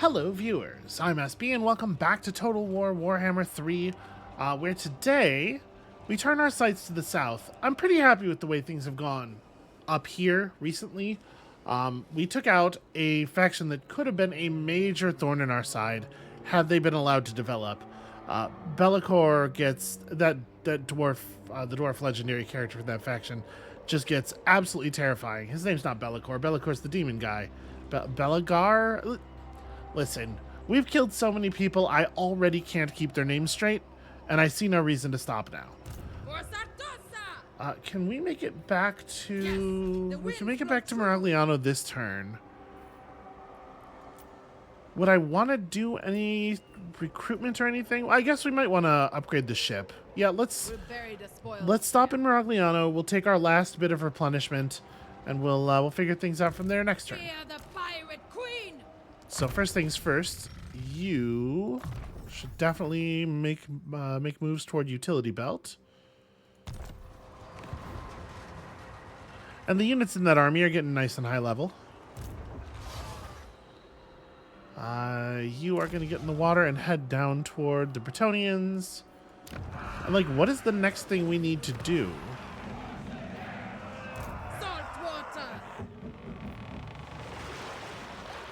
Hello viewers, I'm SB and welcome back to Total War Warhammer 3, where today we turn our sights to the south. I'm pretty happy with the way things have gone up here recently. We took out a faction that could have been a major thorn in our side had they been allowed to develop. Be'lakor gets, that dwarf, the dwarf legendary character for that faction, just gets absolutely terrifying. His name's not Be'lakor, Be'lakor's the demon guy. Belagar? Listen, we've killed so many people, I already can't keep their names straight, and I see no reason to stop now. Can we make it back to... Yes, we can make it back to Miragliano this turn. Would I want to do any recruitment or anything? Well, I guess we might want to upgrade the ship. Yeah, let's stop in Miragliano. We'll take our last bit of replenishment, and we'll figure things out from there next turn. So first things first, you should definitely make moves toward utility belt. And the units in that army are getting nice and high level. You are going to get in the water and head down toward the Bretonnians. And like, what is the next thing we need to do?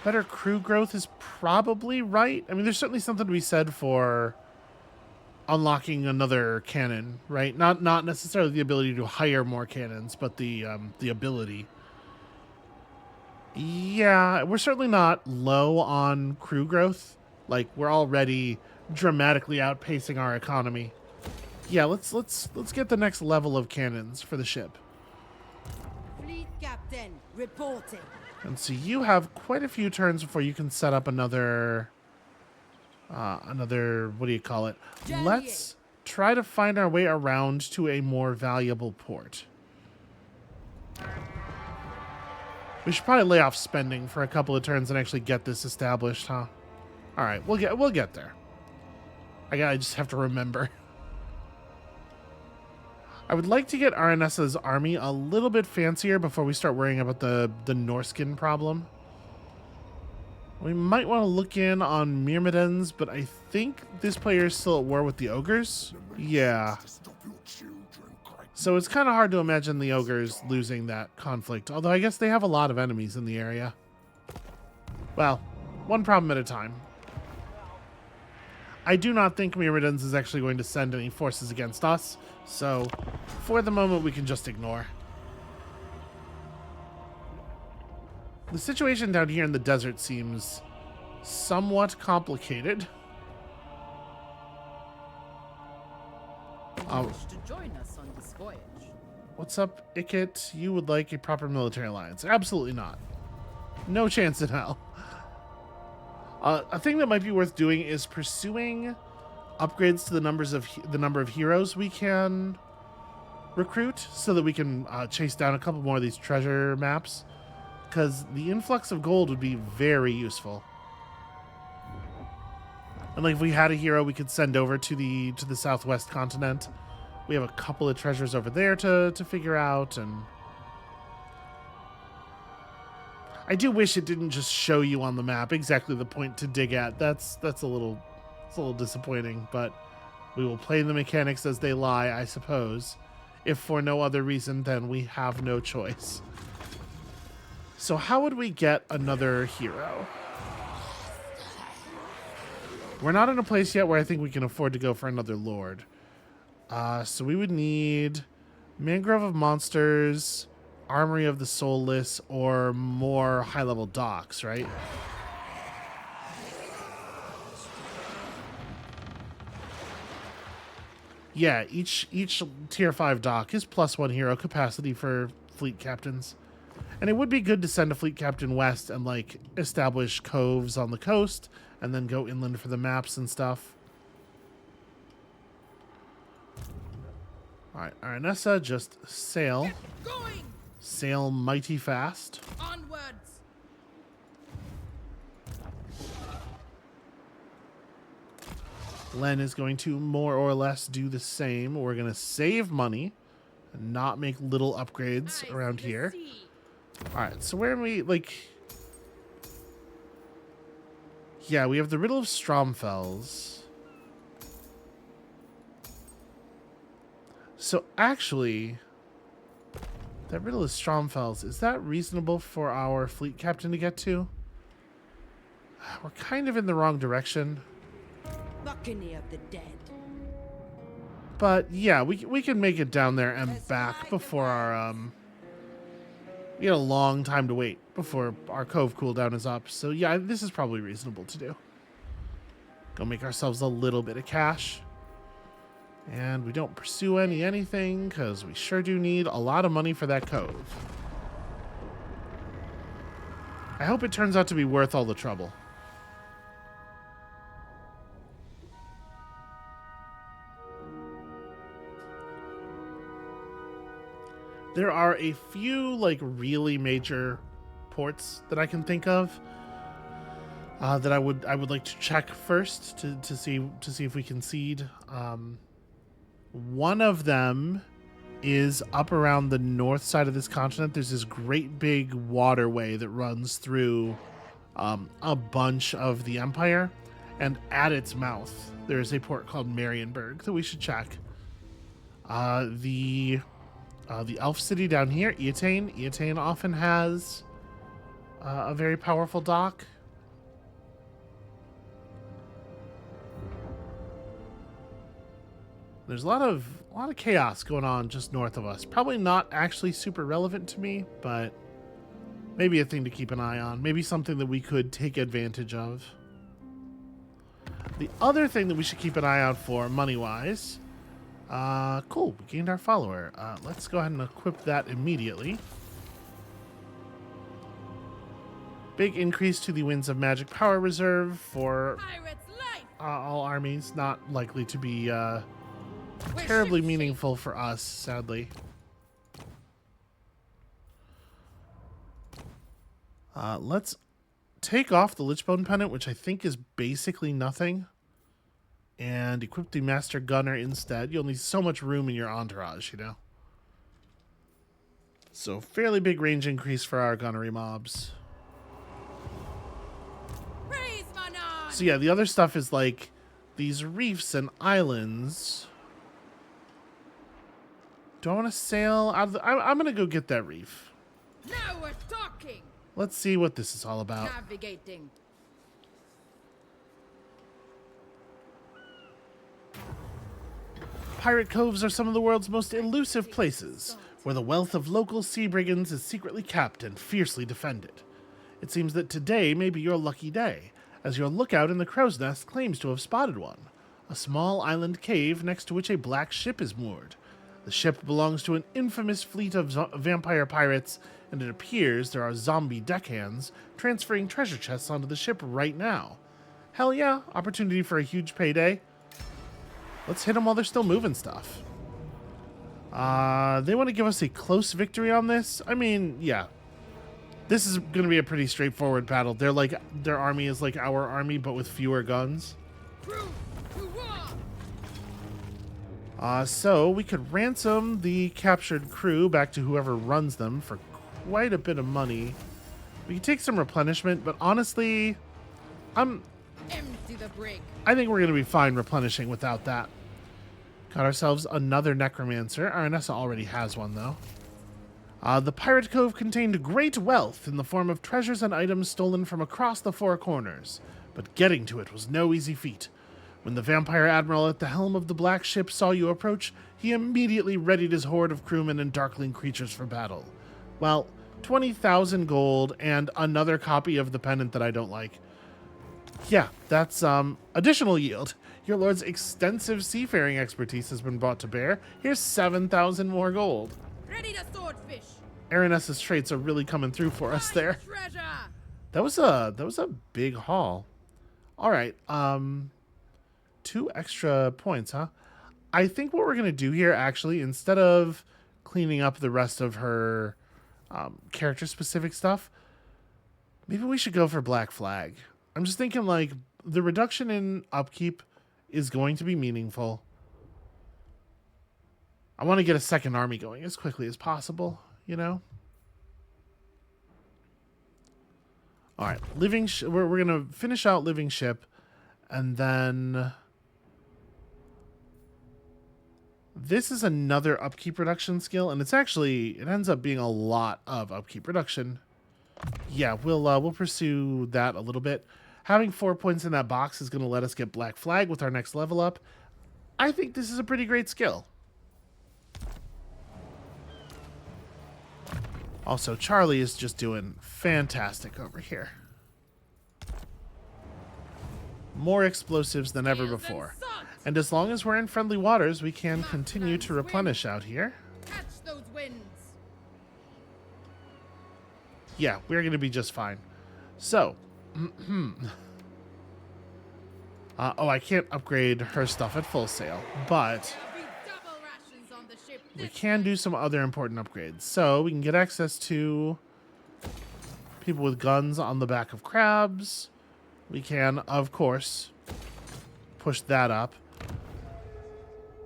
Better crew growth is probably right. I mean, there's certainly something to be said for unlocking another cannon, right? Not necessarily the ability to hire more cannons, but the ability. Yeah, we're certainly not low on crew growth. Like, we're already dramatically outpacing our economy. Yeah, let's get the next level of cannons for the ship. Fleet captain reporting. And so you have quite a few turns before you can set up another, what do you call it? Let's try to find our way around to a more valuable port. We should probably lay off spending for a couple of turns and actually get this established, huh? All right, we'll get there. I just have to remember. I would like to get Aranessa's army a little bit fancier before we start worrying about the Norskin problem. We might want to look in on Myrmidons, but I think this player is still at war with the ogres. Yeah. So it's kind of hard to imagine the ogres losing that conflict, although I guess they have a lot of enemies in the area. Well, one problem at a time. I do not think Myrmidons is actually going to send any forces against us, so for the moment we can just ignore. The situation down here in the desert seems somewhat complicated. To join us on this voyage. What's up, Ikit? You would like a proper military alliance? Absolutely not. No chance in hell. A thing that might be worth doing is pursuing upgrades to the number of heroes we can recruit, so that we can chase down a couple more of these treasure maps, because the influx of gold would be very useful. And like, if we had a hero we could send over to the southwest continent, we have a couple of treasures over there to figure out. And I do wish it didn't just show you on the map exactly the point to dig at. That's a little disappointing, but we will play the mechanics as they lie, I suppose. If for no other reason than we have no choice. So how would we get another hero? We're not in a place yet where I think we can afford to go for another lord. So we would need Mangrove of Monsters, Armory of the Soulless, or more high-level docks, right? Yeah, each tier 5 dock is +1 hero capacity for fleet captains. And it would be good to send a fleet captain west and like establish coves on the coast and then go inland for the maps and stuff. All right, Aranessa, just sail. Sail mighty fast. Onwards. Len is going to more or less do the same. We're going to save money and not make little upgrades around here. All right, so where are we, like, Yeah, we have the Riddle of Stromfels. So actually, that Riddle of Stromfels, is that reasonable for our fleet captain to get to? We're kind of in the wrong direction. Buccaneer of the dead. But yeah, we can make it down there and back before our we got a long time to wait before our cove cooldown is up. So yeah, this is probably reasonable to do. Go make ourselves a little bit of cash. And we don't pursue anything because we sure do need a lot of money for that cove. I hope it turns out to be worth all the trouble. There are a few like really major ports that I can think of that I would like to check first to see if we can seed. One of them is up around the north side of this continent. There's this great big waterway that runs through a bunch of the empire, and at its mouth there is a port called Marienburg that we should check. The elf city down here, Eataine. Eataine often has a very powerful dock. There's a lot of chaos going on just north of us. Probably not actually super relevant to me, but maybe a thing to keep an eye on. Maybe something that we could take advantage of. The other thing that we should keep an eye out for, money-wise. Cool, we gained our follower. Let's go ahead and equip that immediately. Big increase to the Winds of Magic power reserve for all armies. Not likely to be terribly meaningful for us, sadly. Let's take off the Lichbone Pendant, which I think is basically nothing, and equip the Master Gunner instead. You'll need so much room in your entourage, you know? So fairly big range increase for our gunnery mobs. So yeah, the other stuff is like these reefs and islands. Do I want to sail out of the... I'm going to go get that reef. Now we're talking. Let's see what this is all about. Navigating. Pirate coves are some of the world's most elusive places, where the wealth of local sea brigands is secretly kept and fiercely defended. It seems that today may be your lucky day, as your lookout in the crow's nest claims to have spotted one, a small island cave next to which a black ship is moored. The ship belongs to an infamous fleet of vampire pirates, and it appears there are zombie deckhands transferring treasure chests onto the ship right now. Hell yeah, opportunity for a huge payday. Let's hit them while they're still moving stuff. They want to give us a close victory on this? I mean, yeah. This is going to be a pretty straightforward battle. Their army is like our army, but with fewer guns. So we could ransom the captured crew back to whoever runs them for quite a bit of money. We can take some replenishment, but honestly, Empty the brig. I think we're going to be fine replenishing without that. Got ourselves another necromancer. Aranessa already has one, though. The pirate cove contained great wealth in the form of treasures and items stolen from across the four corners, but getting to it was no easy feat. When the vampire admiral at the helm of the black ship saw you approach, he immediately readied his horde of crewmen and darkling creatures for battle. Well, 20,000 gold and another copy of the pendant that I don't like. Yeah, that's additional yield. Your lord's extensive seafaring expertise has been brought to bear. Here's 7,000 more gold. Ready to swordfish. Aranessa's traits are really coming through for us there. Treasure. That was a big haul. All right, 2 extra points, huh? I think what we're gonna do here, actually, instead of cleaning up the rest of her character-specific stuff, maybe we should go for Black Flag. I'm just thinking, like, the reduction in upkeep is going to be meaningful. I want to get a second army going as quickly as possible, you know? All right, we're gonna finish out living ship, and then this is another upkeep reduction skill, and it ends up being a lot of upkeep reduction. Yeah, we'll pursue that a little bit. Having 4 points in that box is going to let us get Black Flag with our next level up. I think this is a pretty great skill. Also, Charlie is just doing fantastic over here. More explosives than ever before. And as long as we're in friendly waters, we can continue to replenish out here. Catch those winds. Yeah, we're going to be just fine. So, oh, I can't upgrade her stuff at full sail, but There'll be double rations on the ship we this can do some other important upgrades. So we can get access to people with guns on the back of crabs. We can, of course, push that up.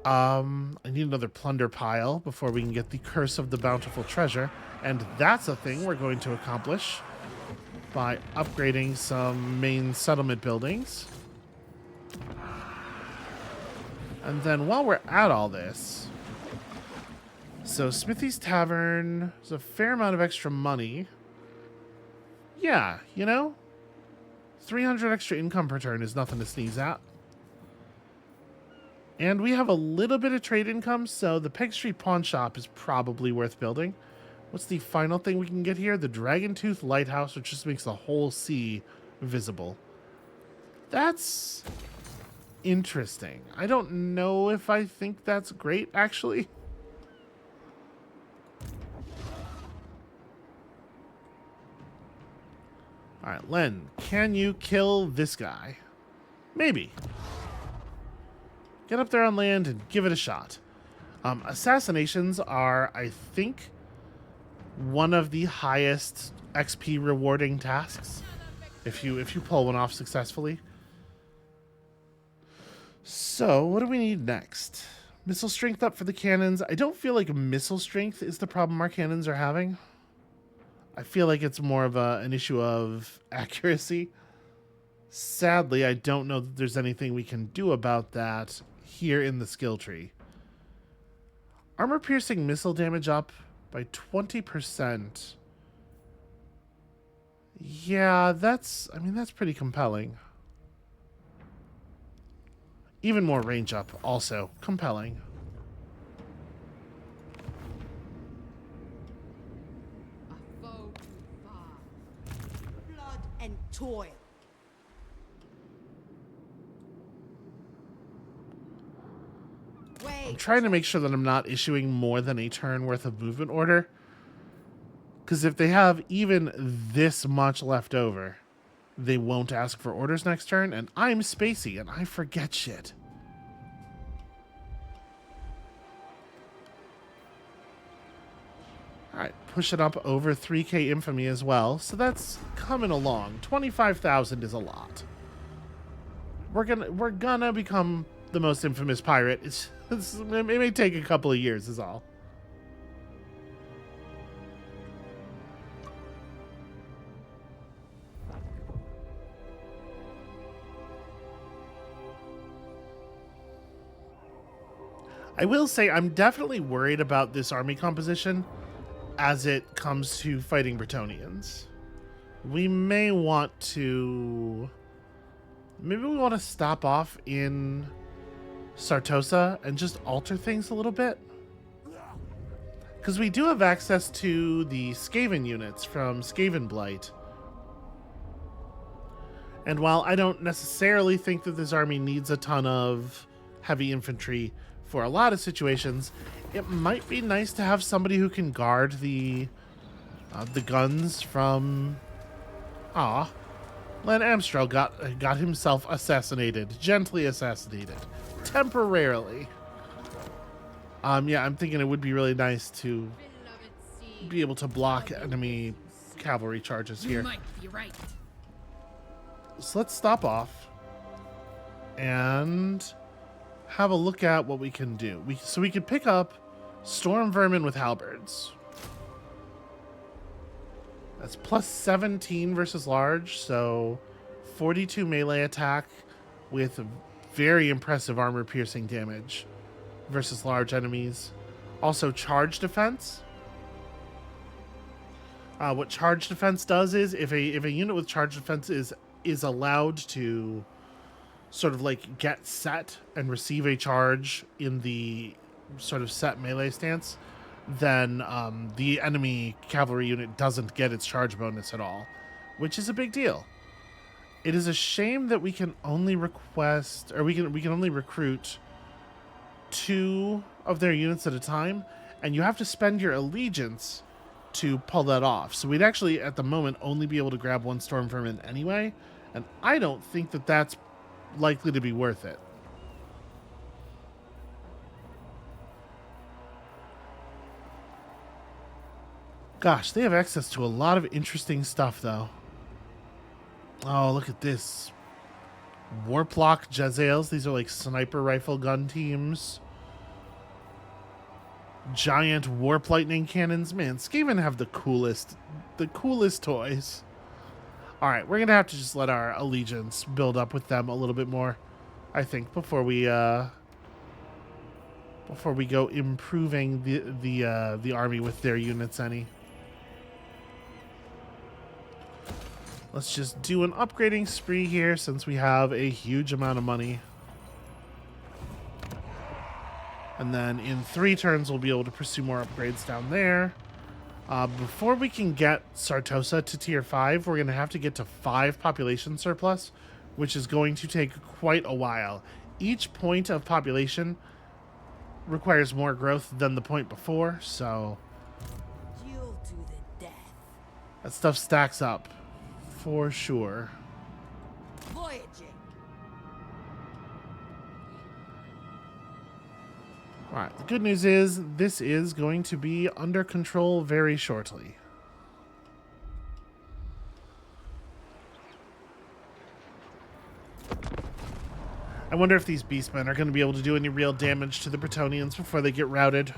I need another plunder pile before we can get the Curse of the Bountiful Treasure. And that's a thing we're going to accomplish by upgrading some main settlement buildings. And then while we're at all this, so Smithy's Tavern, there's a fair amount of extra money. Yeah, you know, 300 extra income per turn is nothing to sneeze at. And we have a little bit of trade income, so the Peg Street Pawn Shop is probably worth building. What's the final thing we can get here? The Dragon Tooth Lighthouse, which just makes the whole sea visible. That's interesting. I don't know if I think that's great, actually. All right, Len, can you kill this guy? Maybe. Get up there on land and give it a shot. Assassinations are, I think, one of the highest XP rewarding tasks if you pull one off successfully. So, what do we need next? Missile strength up for the cannons. I don't feel like missile strength is the problem our cannons are having. I feel like it's more of an issue of accuracy. Sadly, I don't know that there's anything we can do about that here in the skill tree. Armor piercing missile damage up by 20%. Yeah, that's pretty compelling. Even more range up, also compelling. A foe too far. Blood and toil. I'm trying to make sure that I'm not issuing more than a turn worth of movement order. Because if they have even this much left over, they won't ask for orders next turn, and I'm spacey, and I forget shit. Alright, push it up over 3k infamy as well, so that's coming along. 25,000 is a lot. We're gonna become the most infamous pirate. It may take a couple of years is all. I will say I'm definitely worried about this army composition as it comes to fighting Bretonnians. We may want to... Maybe we want to stop off in Sartosa and just alter things a little bit. Because we do have access to the Skaven units from Skaven Blight. And while I don't necessarily think that this army needs a ton of heavy infantry for a lot of situations, it might be nice to have somebody who can guard the guns from... Len Amstrel got himself assassinated. Gently assassinated. Temporarily. Yeah, I'm thinking it would be really nice to be able to block enemy cavalry charges here. You might be right. So let's stop off and have a look at what we can do. So we could pick up Storm Vermin with halberds. That's plus 17 versus large, so 42 melee attack with very impressive armor piercing damage versus large enemies. Also charge defense. What charge defense does is if a unit with charge defense is allowed to sort of like get set and receive a charge in the sort of set melee stance, then the enemy cavalry unit doesn't get its charge bonus at all, which is a big deal. It is a shame that we can only request, or we can only recruit 2 of their units at a time, and you have to spend your allegiance to pull that off. So we'd actually, at the moment, only be able to grab 1 storm vermin anyway, and I don't think that that's likely to be worth it. Gosh, they have access to a lot of interesting stuff, though. Oh, look at this. Warplock Jezzails. These are like sniper rifle gun teams. Giant warp lightning cannons. Man, Skaven have the coolest toys. All right, we're gonna have to just let our allegiance build up with them a little bit more, I think, before we go improving the army with their units any. Let's just do an upgrading spree here since we have a huge amount of money. And then in 3 turns, we'll be able to pursue more upgrades down there. Before we can get Sartosa to tier 5, we're going to have to get to 5 population surplus, which is going to take quite a while. Each point of population requires more growth than the point before, so Duel to the death. that stuff stacks up for sure. Voyaging. All right, the good news is this is going to be under control very shortly. I wonder if these beastmen are going to be able to do any real damage to the Bretonnians before they get routed.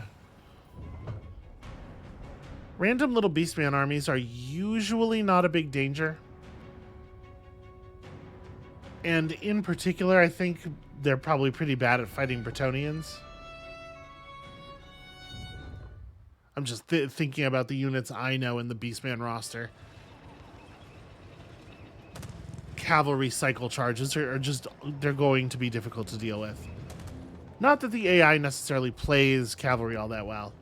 Random little beastman armies are usually not a big danger. And in particular, I think they're probably pretty bad at fighting Bretonnians. I'm just thinking about the units I know in the Beastman roster. Cavalry cycle charges are just, they're going to be difficult to deal with. Not that the AI necessarily plays cavalry all that well.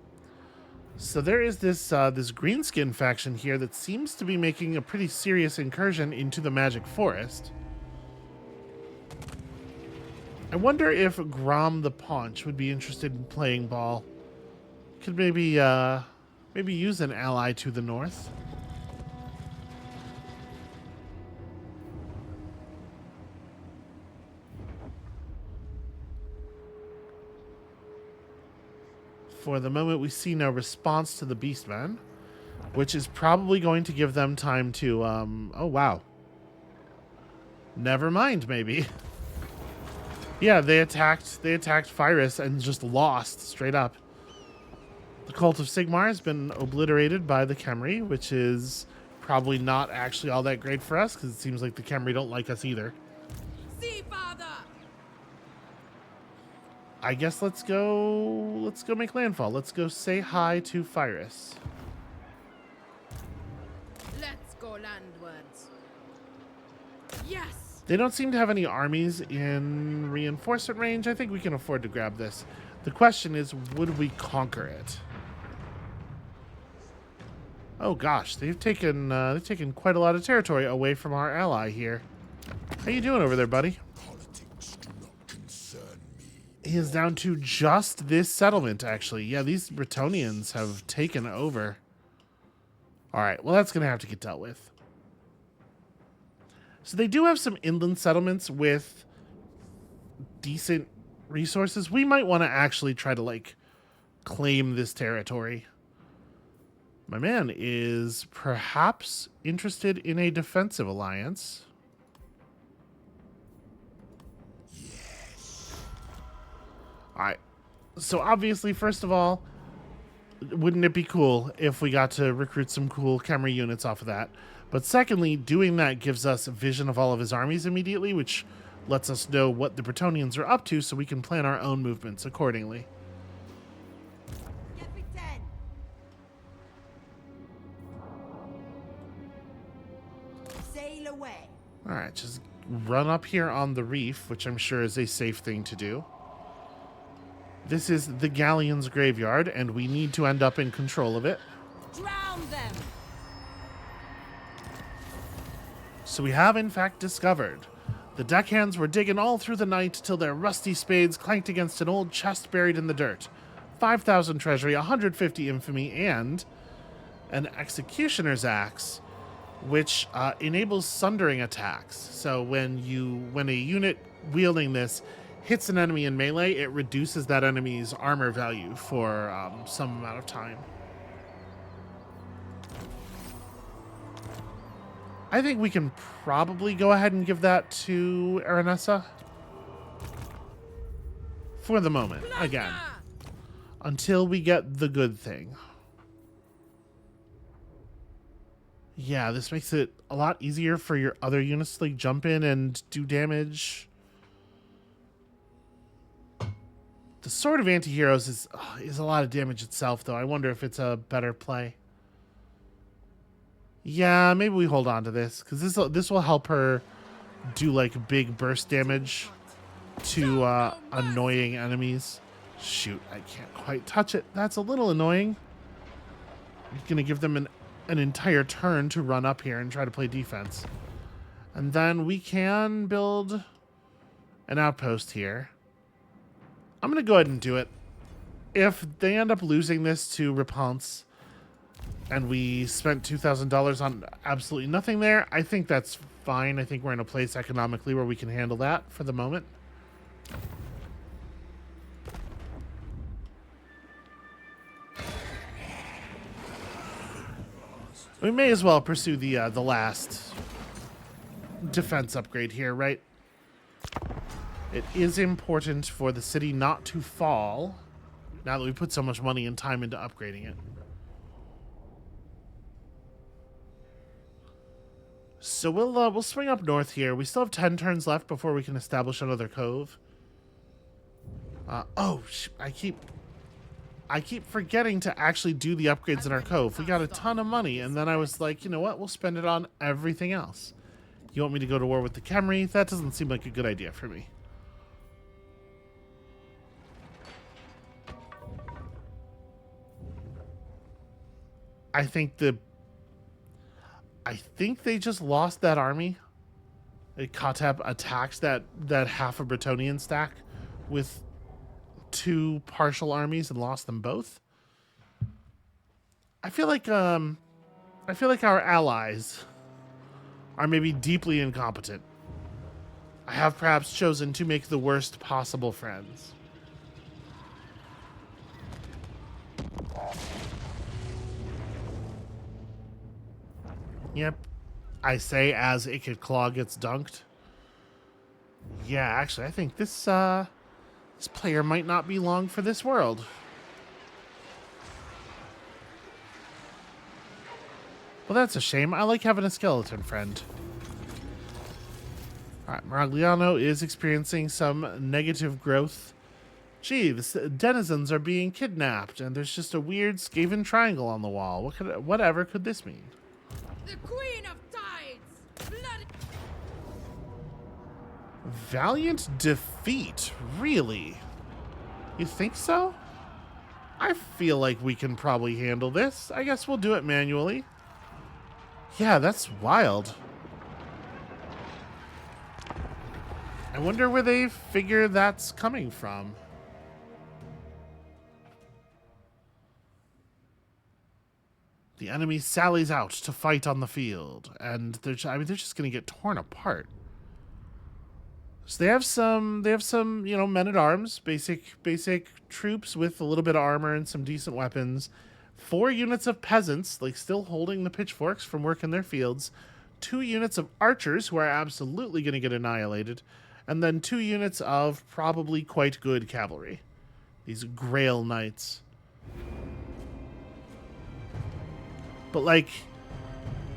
So there is this greenskin faction here that seems to be making a pretty serious incursion into the Magic Forest. I wonder if Grom the Paunch would be interested in playing ball. Could maybe use an ally to the north. For the moment, we see no response to the Beastmen, which is probably going to give them time to, oh wow. Never mind, maybe. Yeah, they attacked Phyrus and just lost straight up. The Cult of Sigmar has been obliterated by the Khemri, which is probably not actually all that great for us, because it seems like the Khemri don't like us either. See, father. I guess let's go make landfall. Let's go say hi to Phyrus. Let's go landwards. Yes. They don't seem to have any armies in reinforcement range. I think we can afford to grab this. The question is, would we conquer it? Oh gosh, they've taken quite a lot of territory away from our ally here. How you doing over there, buddy? Politics do not concern me. He is down to just this settlement, actually. Yeah, these Bretonnians have taken over. All right, well, that's going to have to get dealt with. So they do have some inland settlements with decent resources. We might want to actually try to, like, claim this territory. My man is perhaps interested in a defensive alliance. Yes. All right. So obviously, first of all, Wouldn't it be cool if we got to recruit some cool Khemri units off of that? But secondly, doing that gives us a vision of all of his armies immediately, which lets us know what the Bretonnians are up to so we can plan our own movements accordingly. Capitaine. Sail away. All right, just run up here on the reef, which I'm sure is a safe thing to do. This is the Galleon's graveyard, and we need to end up in control of it. Drown them. So we have, in fact, discovered. The deckhands were digging all through the night till their rusty spades clanked against an old chest buried in the dirt. 5,000 treasury, 150 infamy, and an executioner's axe, which enables sundering attacks. So when a unit wielding this hits an enemy in melee, it reduces that enemy's armor value for some amount of time. I think we can probably go ahead and give that to Aranessa. For the moment, again. Until we get the good thing. Yeah, this makes it a lot easier for your other units to like jump in and do damage. The Sword of Anti-Heroes is a lot of damage itself, though. I wonder if it's a better play. Yeah, maybe we hold on to this, because this will help her do like big burst damage to annoying enemies. Shoot, I can't quite touch it. That's a little annoying. I'm gonna give them an entire turn to run up here and try to play defense. And then we can build an outpost here. I'm going to go ahead and do it. If they end up losing this to Reponse and we spent $2,000 on absolutely nothing there, I think that's fine. I think we're in a place economically where we can handle that for the moment. We may as well pursue the last defense upgrade here, right? It is important for the city not to fall now that we put so much money and time into upgrading it. So we'll swing up north here. We still have 10 turns left before we can establish another cove. I keep forgetting to actually do the upgrades in our cove. We got a ton of money, and then I was like, you know what? We'll spend it on everything else. You want me to go to war with the Khemri? That doesn't seem like a good idea for me. I think they just lost that army. Kateb attacks that half of Bretonnian stack with 2 partial armies and lost them both. I feel like our allies are maybe deeply incompetent. I have perhaps chosen to make the worst possible friends. Yep. I say as Ikit Claw gets dunked. Yeah, actually, I think this player might not be long for this world. Well, that's a shame. I like having a skeleton friend. Alright, Maragliano is experiencing some negative growth. Gee, the denizens are being kidnapped, and there's just a weird Skaven triangle on the wall. Whatever could this mean? The Queen of Tides! Bloody... Valiant defeat? Really? You think so? I feel like we can probably handle this. I guess we'll do it manually. Yeah, that's wild. I wonder where they figure that's coming from. The enemy sallies out to fight on the field, and they're just going to get torn apart. So they have some, men at arms, basic troops with a little bit of armor and some decent weapons. 4 units of peasants, like still holding the pitchforks from working their fields. 2 units of archers who are absolutely going to get annihilated, and then 2 units of probably quite good cavalry. These Grail Knights. But, like,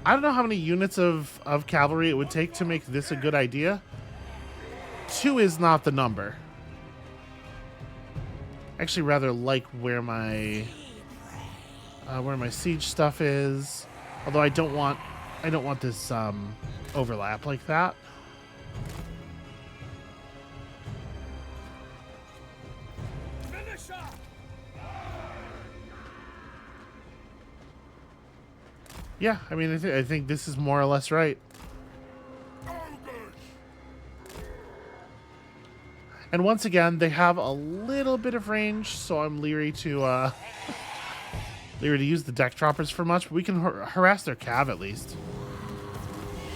I don't know how many units of cavalry it would take to make this a good idea. 2 is not the number. I actually rather like where my siege stuff is. Although I don't want this overlap like that. Yeah, I mean, I think this is more or less right. And once again, they have a little bit of range, so I'm leery to use the deck droppers for much, but we can harass their cav at least.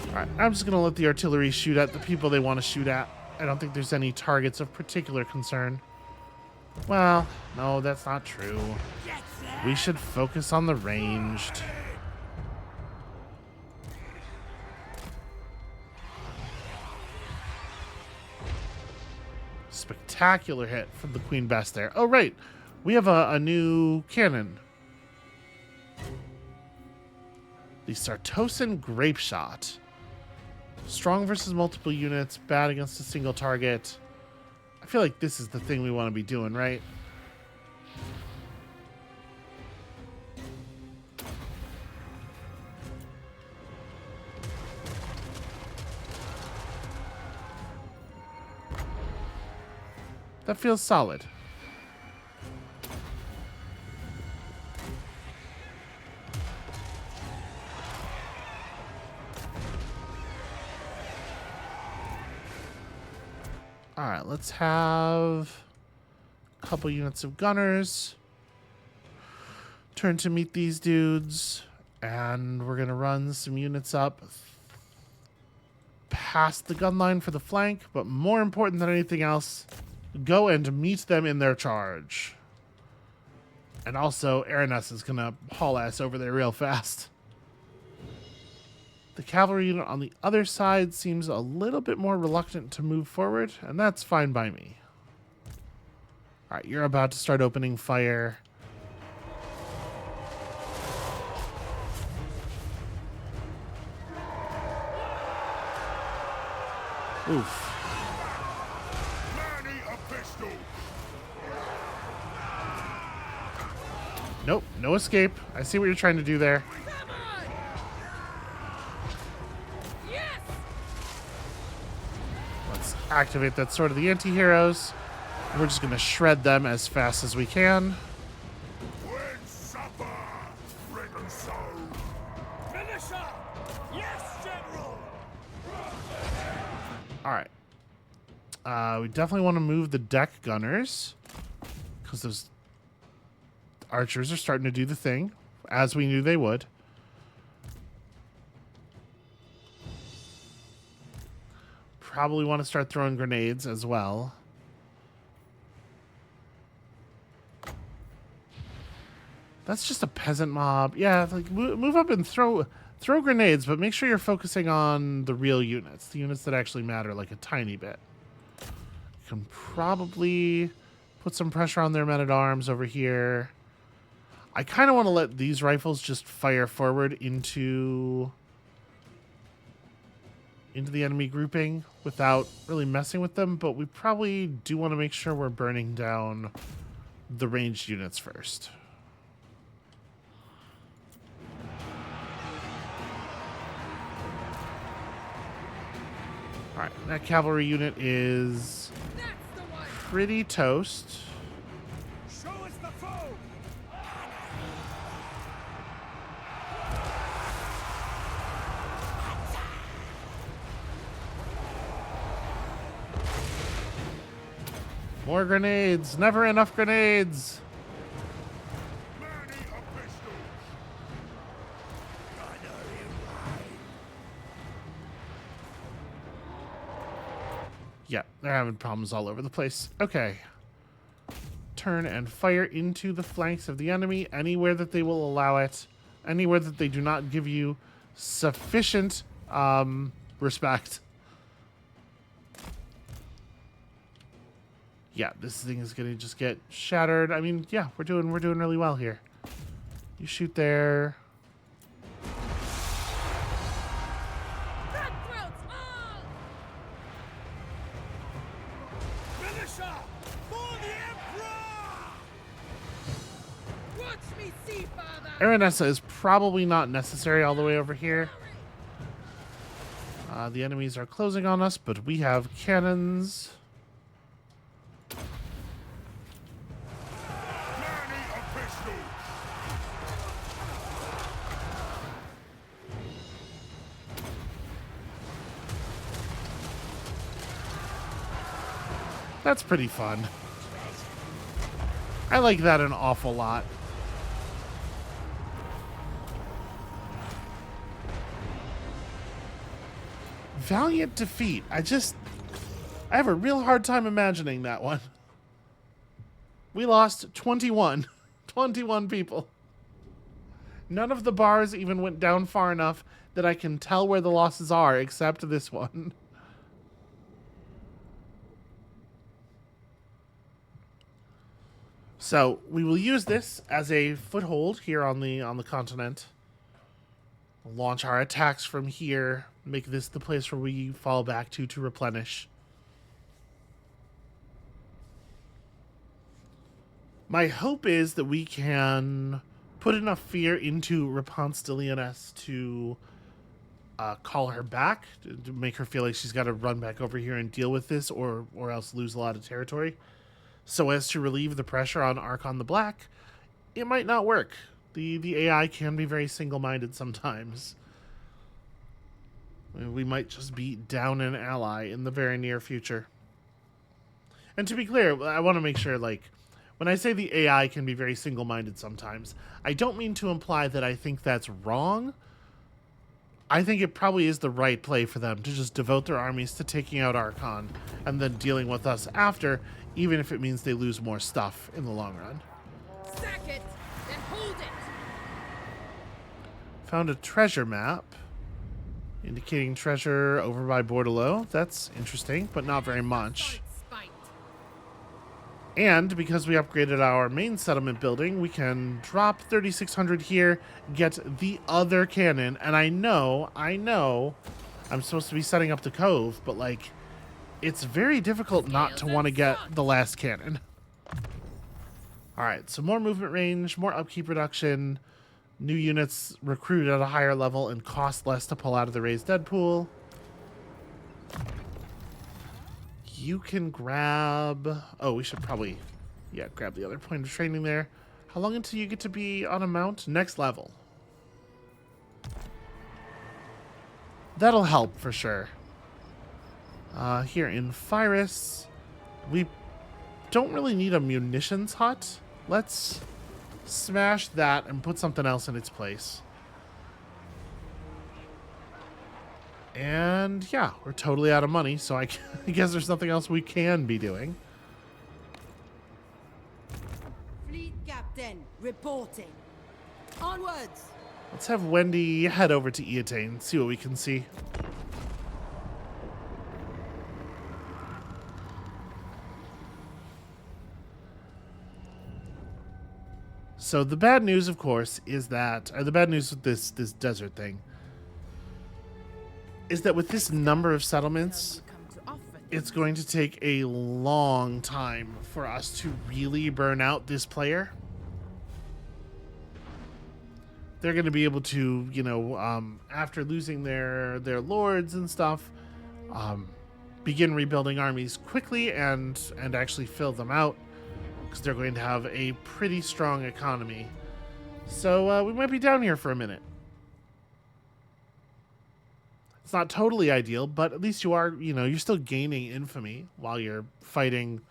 Alright, I'm just going to let the artillery shoot at the people they want to shoot at. I don't think there's any targets of particular concern. Well, no, that's not true. We should focus on the ranged. Spectacular hit from the Queen Bess there. Oh, right. We have a new cannon. The Sartosan Grape Shot. Strong versus multiple units, bad against a single target. I feel like this is the thing we want to be doing, right? That feels solid. All right, let's have a couple units of gunners. Turn to meet these dudes, and we're gonna run some units up past the gun line for the flank, but more important than anything else, go and meet them in their charge. And also, Araness is gonna haul ass over there real fast. The cavalry unit on the other side seems a little bit more reluctant to move forward, and that's fine by me. Alright, you're about to start opening fire. Oof. Nope, no escape. I see what you're trying to do there. Come on! Yes! Let's activate that Sword of the Anti-Heroes. We're just going to shred them as fast as we can. Militia! Yes, General! Alright. We definitely want to move the deck gunners, because those archers are starting to do the thing, as we knew they would. Probably want to start throwing grenades as well. That's just a peasant mob. Yeah, like move up and throw grenades, but make sure you're focusing on the real units, the units that actually matter, like a tiny bit. You can probably put some pressure on their men-at-arms over here. I kind of want to let these rifles just fire forward into the enemy grouping without really messing with them, but we probably do want to make sure we're burning down the ranged units first. All right, that cavalry unit is That's the one! pretty toast. Show us the foe! More grenades. Never enough grenades. Yeah, they're having problems all over the place. Okay. Turn and fire into the flanks of the enemy anywhere that they will allow it. Anywhere that they do not give you sufficient respect. Yeah, this thing is gonna just get shattered. I mean, yeah, we're doing really well here. You shoot there. Aranessa is probably not necessary all the way over here. The enemies are closing on us, but we have cannons. That's pretty fun. I like that an awful lot. Valiant defeat. I have a real hard time imagining that one. We lost 21. 21 people. None of the bars even went down far enough that I can tell where the losses are, except this one. So we will use this as a foothold here on the continent. We'll launch our attacks from here. Make this the place where we fall back to replenish. My hope is that we can put enough fear into Rapunstillioness to call her back, to make her feel like she's got to run back over here and deal with this, or else lose a lot of territory, so as to relieve the pressure on Archon the Black. It might not work. The AI can be very single-minded sometimes. We might just beat down an ally in the very near future. And to be clear, I want to make sure, like, when I say the AI can be very single-minded sometimes, I don't mean to imply that I think that's wrong. I think it probably is the right play for them to just devote their armies to taking out Archon and then dealing with us after, even if it means they lose more stuff in the long run. Sack it, then hold it. Found a treasure map indicating treasure over by Bordelot. That's interesting, but not very much. Spite. And because we upgraded our main settlement building, we can drop 3,600 here, get the other cannon. And I know, I'm supposed to be setting up the cove, but like, it's very difficult not to want to get the last cannon. All right, so more movement range, more upkeep reduction, new units recruited at a higher level and cost less to pull out of the raised dead pool. You can grab... Oh, we should probably... Yeah, grab the other point of training there. How long until you get to be on a mount? Next level. That'll help for sure. Here in Pyrus, we don't really need a munitions hut. Let's smash that and put something else in its place. And yeah, we're totally out of money, so I guess there's nothing else we can be doing. Fleet captain reporting. Onwards. Let's have Wendy head over to Eatane, see what we can see. So the bad news, of course, is that, or the bad news with this desert thing, is that with this number of settlements, it's going to take a long time for us to really burn out this player. They're going to be able to, you know, after losing their lords and stuff, begin rebuilding armies quickly and actually fill them out, because they're going to have a pretty strong economy. So we might be down here for a minute. It's not totally ideal, but at least you are, you know, you're still gaining infamy while you're fighting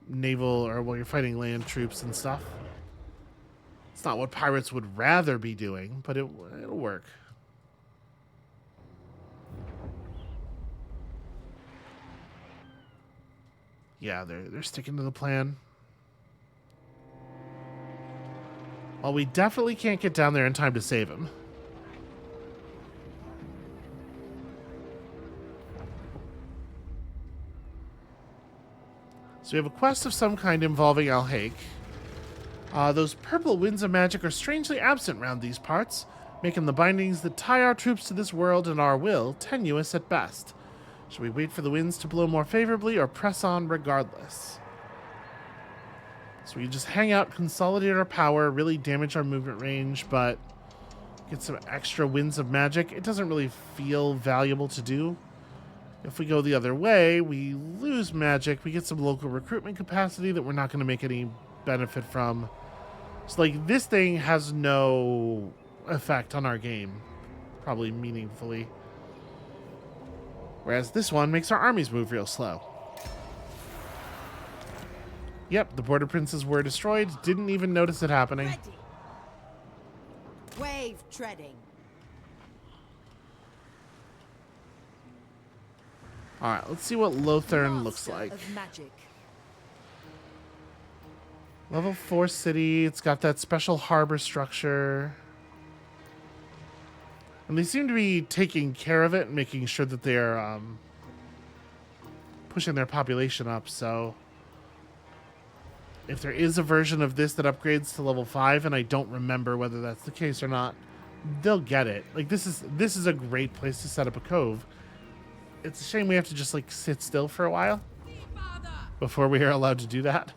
naval or while you're fighting land troops and stuff. It's not what pirates would rather be doing, but it'll work. Yeah, they're sticking to the plan. Well, we definitely can't get down there in time to save him. So we have a quest of some kind involving Alhaik. Those purple winds of magic are strangely absent round these parts, making the bindings that tie our troops to this world and our will tenuous at best. Should we wait for the winds to blow more favorably or press on regardless? So we just hang out, consolidate our power, really damage our movement range, but get some extra winds of magic. It doesn't really feel valuable to do. If we go the other way, we lose magic. We get some local recruitment capacity that we're not going to make any benefit from. So, like, this thing has no effect on our game, probably meaningfully. Whereas this one makes our armies move real slow. Yep, the border princes were destroyed. Didn't even notice it happening. Ready. Wave treading. All right, let's see what Lothern looks Master like. of magic. Level 4 city. It's got that special harbor structure. And they seem to be taking care of it and making sure that they're pushing their population up. So if there is a version of this that upgrades to level 5, and I don't remember whether that's the case or not, they'll get it. Like, this is a great place to set up a cove. It's a shame we have to just, like, sit still for a while before we are allowed to do that.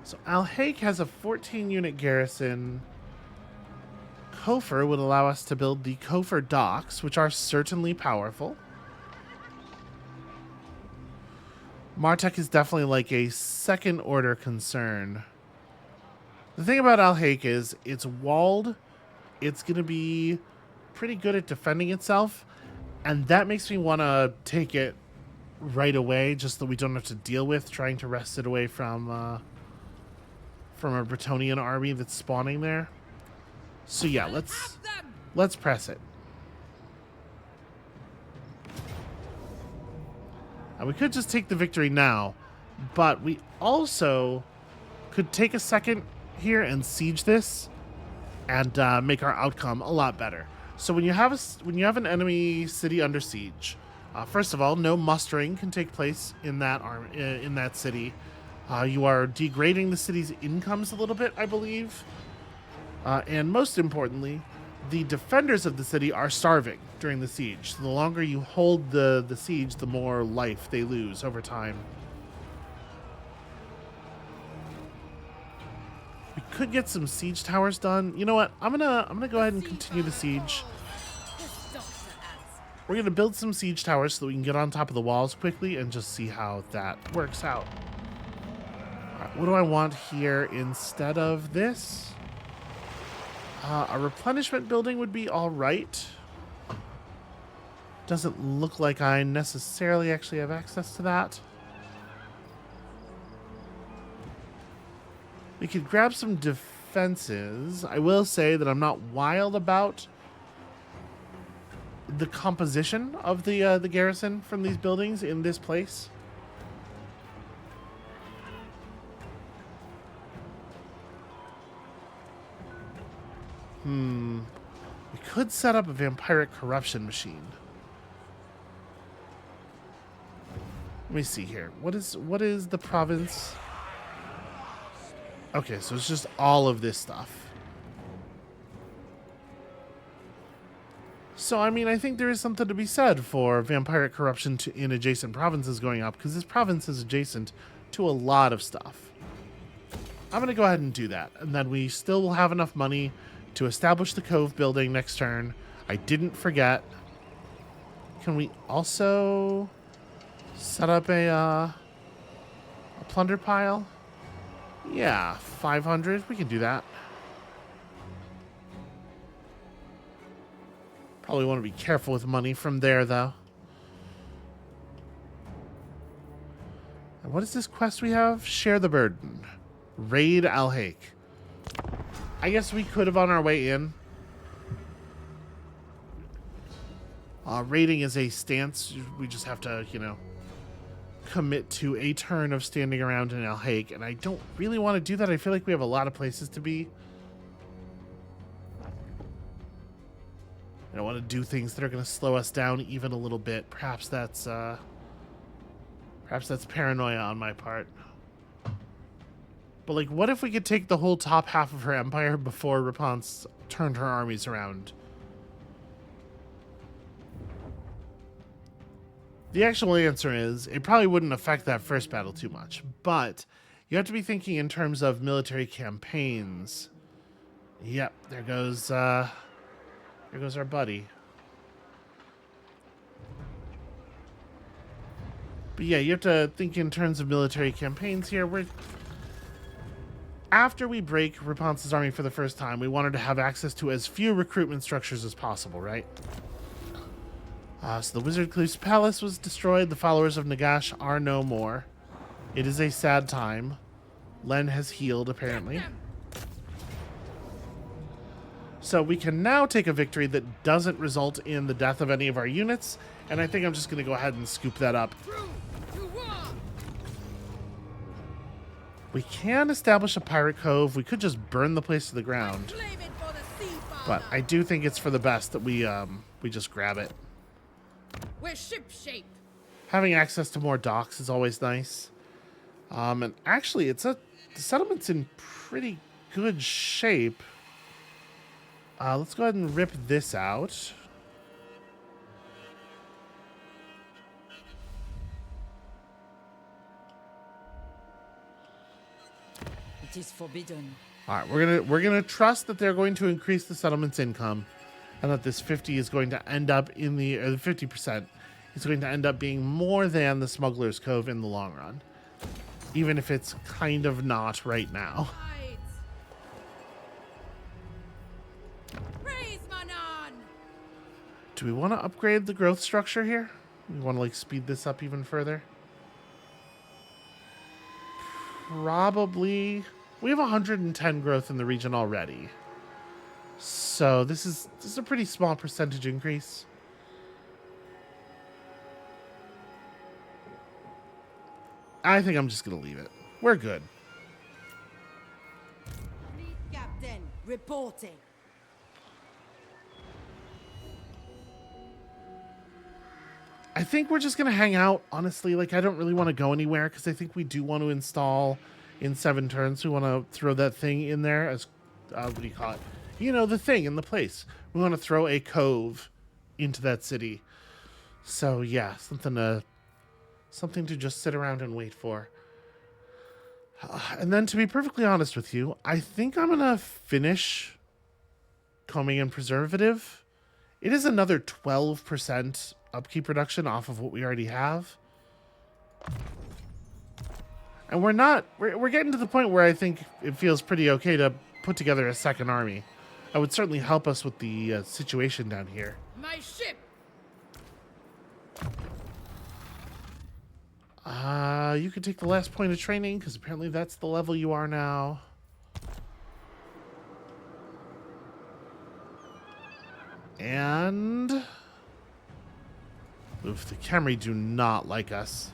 So Alhaik has a 14-unit garrison. Kofur would allow us to build the Kofur docks, which are certainly powerful. Martek is definitely like a second-order concern. The thing about Alhaik is it's walled. It's going to be pretty good at defending itself, and that makes me want to take it right away, just so we don't have to deal with trying to wrest it away from a Bretonnian army that's spawning there. So yeah, let's press it. And we could just take the victory now, but we also could take a second here and siege this and make our outcome a lot better. So when you have an enemy city under siege, first of all, no mustering can take place in that city. You are degrading the city's incomes a little bit, I believe. And most importantly, the defenders of the city are starving during the siege. So the longer you hold the siege, the more life they lose over time. We could get some siege towers done. You know what? I'm gonna go ahead and continue the siege. We're gonna build some siege towers so that we can get on top of the walls quickly and just see how that works out. All right, what do I want here instead of this? A replenishment building would be all right. Doesn't look like I necessarily actually have access to that. We could grab some defenses. I will say that I'm not wild about the composition of the garrison from these buildings in this place. We could set up a vampiric corruption machine. Let me see here. What is the province? Okay, so it's just all of this stuff. So, I mean, I think there is something to be said for vampiric corruption in adjacent provinces going up, because this province is adjacent to a lot of stuff. I'm going to go ahead and do that, and then we still will have enough money to establish the cove building next turn. I didn't forget. Can we also set up a plunder pile? Yeah, 500. We can do that. Probably want to be careful with money from there, though. And what is this quest we have? Share the burden. Raid Alhaik. I guess we could have on our way in. Raiding is a stance. We just have to, commit to a turn of standing around in Alhaik, and I don't really want to do that. I feel like we have a lot of places to be. I don't want to do things that are going to slow us down even a little bit. Perhaps that's paranoia on my part. But, like, what if we could take the whole top half of her empire before Rapunzel turned her armies around? The actual answer is it probably wouldn't affect that first battle too much, but you have to be thinking in terms of military campaigns. Yep, there goes our buddy. But yeah, you have to think in terms of military campaigns here. After we break Rapunzel's army for the first time, we wanted to have access to as few recruitment structures as possible, right? So the Wizard Cleef's palace was destroyed. The followers of Nagash are no more. It is a sad time. Len has healed, apparently. So we can now take a victory that doesn't result in the death of any of our units, and I think I'm just going to go ahead and scoop that up. We can establish a pirate cove. We could just burn the place to the ground. But I do think it's for the best that we just grab it. We're ship-shape. Having access to more docks is always nice. And actually, the settlement's in pretty good shape. Let's go ahead and rip this out. It is forbidden. All right, we're gonna trust that they're going to increase the settlement's income, and that this 50 is going to end up in the 50% is going to end up being more than the Smuggler's Cove in the long run, even if it's kind of not right now. Praise Manon. Do we want to upgrade the growth structure here? We want to like speed this up even further? Probably. We have 110 growth in the region already. So this is a pretty small percentage increase. I think I'm just going to leave it. We're good. Fleet captain, reporting. I think we're just going to hang out, honestly. Like, I don't really want to go anywhere because I think we do want to install in 7 turns. We want to throw that thing in there as, what do you call it? You know, the thing in the place. We want to throw a cove into that city. So, yeah, something to just sit around and wait for. And then, to be perfectly honest with you, I think I'm going to finish combing and preservative. It is another 12% upkeep reduction off of what we already have. And we're getting to the point where I think it feels pretty okay to put together a second army. That would certainly help us with the situation down here. My ship. You could take the last point of training, because apparently that's the level you are now. And... oof, the Khemri do not like us.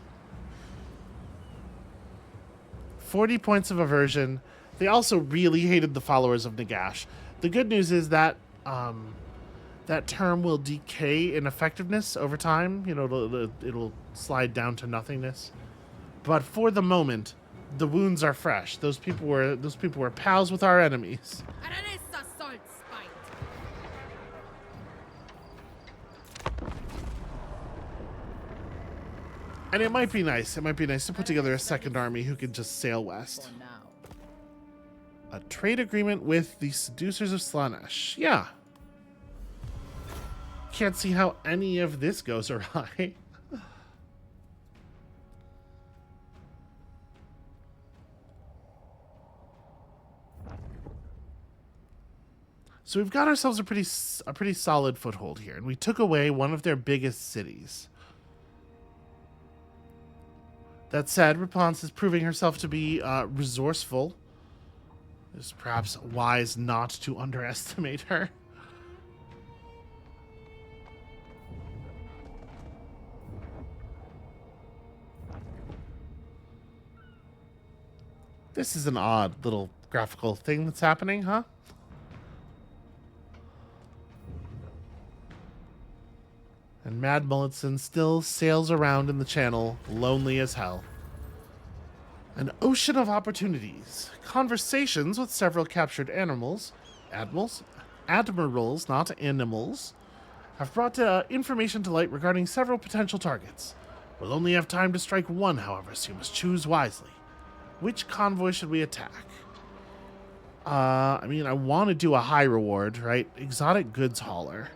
40 points of aversion. They also really hated the followers of Nagash. The good news is that that term will decay in effectiveness over time. You know, it'll slide down to nothingness. But for the moment, the wounds are fresh. Those people were pals with our enemies. Aranessa salt spite. And it might be nice. It might be nice to put together a second army who can just sail west. A trade agreement with the Seducers of Slaanesh. Yeah. Can't see how any of this goes awry. So we've got ourselves a pretty solid foothold here, and we took away one of their biggest cities. That said, Rapunzel is proving herself to be resourceful. It's perhaps wise not to underestimate her. This is an odd little graphical thing that's happening, huh? And Mad Mulletson still sails around in the channel, lonely as hell. An ocean of opportunities. Conversations with several captured admirals, not animals, have brought information to light regarding several potential targets. We'll only have time to strike one, however, so you must choose wisely. Which convoy should we attack? I mean, I want to do a high reward, right? Exotic goods hauler.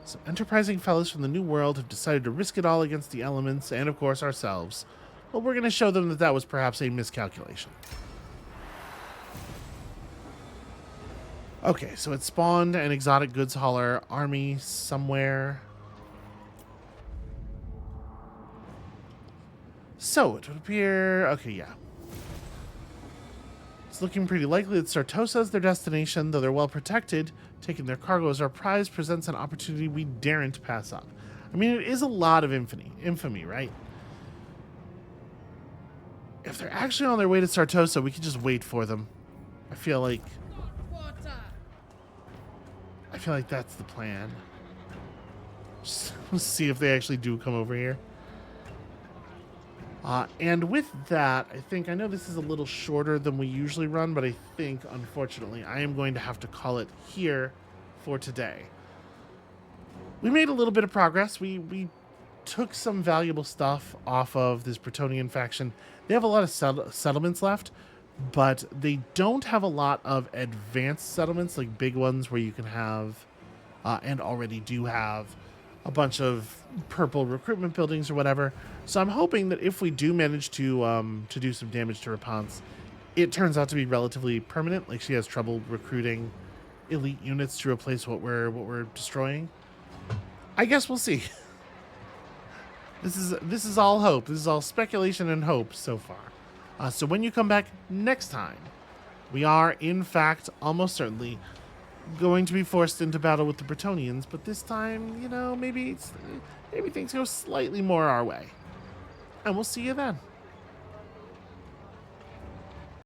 Some enterprising fellows from the New World have decided to risk it all against the elements and, of course, ourselves. Well, we're going to show them that that was perhaps a miscalculation. Okay, so it spawned an exotic goods hauler army somewhere. So, it would appear... Okay, yeah. It's looking pretty likely that Sartosa is their destination, though they're well protected. Taking their cargo as our prize presents an opportunity we daren't pass up. I mean, it is a lot of infamy, right? If they're actually on their way to Sartosa, we could just wait for them. I feel like that's the plan. Just see if they actually do come over here. And with that, I know this is a little shorter than we usually run, but I think, unfortunately, I am going to have to call it here for today. We made a little bit of progress. We took some valuable stuff off of this Bretonnian faction. They have a lot of settlements left, but they don't have a lot of advanced settlements, like big ones where you can have, and already do have, a bunch of purple recruitment buildings or whatever. So I'm hoping that if we do manage to do some damage to Rapunzel, it turns out to be relatively permanent. Like she has trouble recruiting elite units to replace what we're destroying. I guess we'll see. This is all hope. This is all speculation and hope so far. So when you come back next time, we are in fact almost certainly going to be forced into battle with the Bretonnians, but this time, you know, maybe things go slightly more our way. And we'll see you then.